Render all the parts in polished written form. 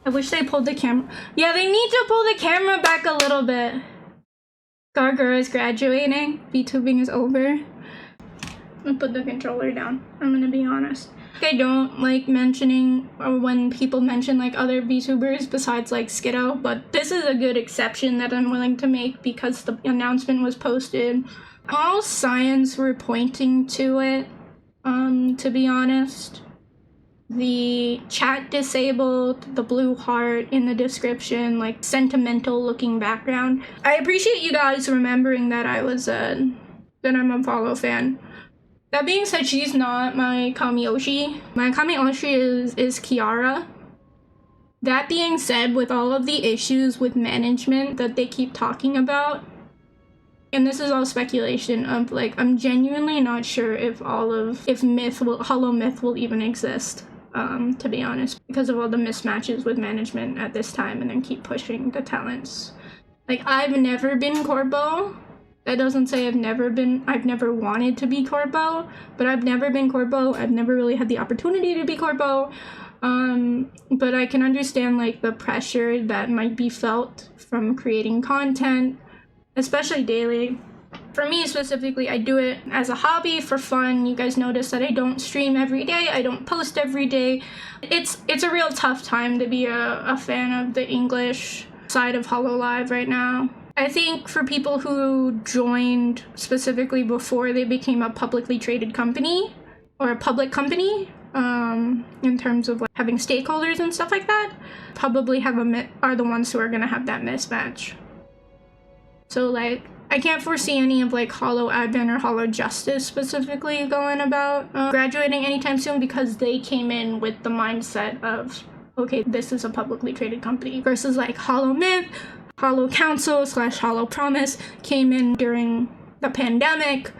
I wish they pulled the camera. Yeah, they need to pull the camera back a little bit. Gawr Gura is graduating. Vtubing is over. I'm gonna put the controller down. I'm gonna be honest. I don't like mentioning or when people mention like other VTubers besides like Skiddo, but this is a good exception that I'm willing to make because the announcement was posted. All signs were pointing to it, to be honest. The chat disabled, the blue heart in the description, like sentimental looking background. I appreciate you guys remembering that I'm a Hololive fan. That being said, she's not my Kamiyoshi. My Kamiyoshi is Kiara. That being said, with all of the issues with management that they keep talking about, and this is all speculation of like, I'm genuinely not sure if Hololive Myth will even exist. To be honest, because of all the mismatches with management at this time and then keep pushing the talents. Like, I've never been Corbo. That doesn't say I've never wanted to be Corbo, but I've never been Corbo. I've never really had the opportunity to be Corbo. But I can understand like the pressure that might be felt from creating content, especially daily. For me specifically, I do it as a hobby for fun. You guys notice that I don't stream every day. I don't post every day. It's a real tough time to be a fan of the English side of Hololive right now. I think for people who joined specifically before they became a publicly traded company or a public company, in terms of like having stakeholders and stuff like that, probably are the ones who are gonna have that mismatch. So like, I can't foresee any of like Holo Advent or Holo Justice specifically going about graduating anytime soon because they came in with the mindset of, okay, this is a publicly traded company, versus like Hololive Myth, Holo Council / Holo Promise came in during the pandemic.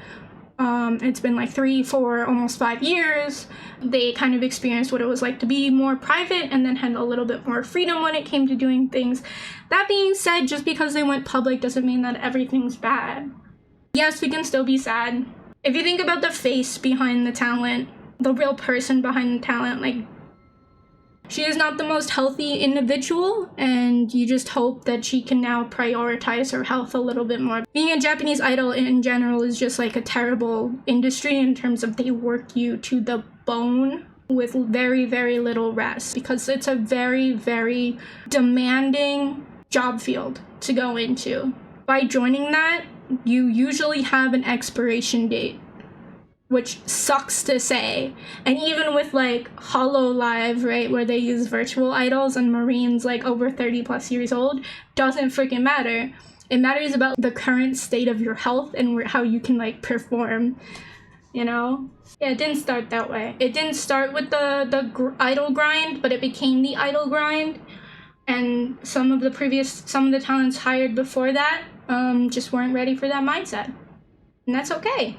It's been like 3, 4, almost 5 years. They kind of experienced what it was like to be more private and then had a little bit more freedom when it came to doing things. That being said, just because they went public doesn't mean that everything's bad. Yes, we can still be sad. If you think about the face behind the talent, the real person behind the talent, like, she is not the most healthy individual, and you just hope that she can now prioritize her health a little bit more. Being a Japanese idol in general is just like a terrible industry in terms of they work you to the bone with very, very little rest because it's a very, very demanding job field to go into. By joining that, you usually have an expiration date, which sucks to say. And even with like Hololive, right, where they use virtual idols and Marines like over 30 plus years old, doesn't freaking matter. It matters about the current state of your health and how you can like perform, you know? Yeah, it didn't start that way. It didn't start with the idol grind, but it became the idol grind. And some of the talents hired before that just weren't ready for that mindset. And that's okay.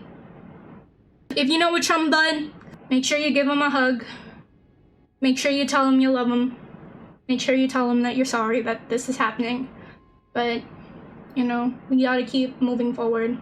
If you know a chum bud, make sure you give him a hug. Make sure you tell him you love him. Make sure you tell him that you're sorry that this is happening. But, you know, we gotta keep moving forward.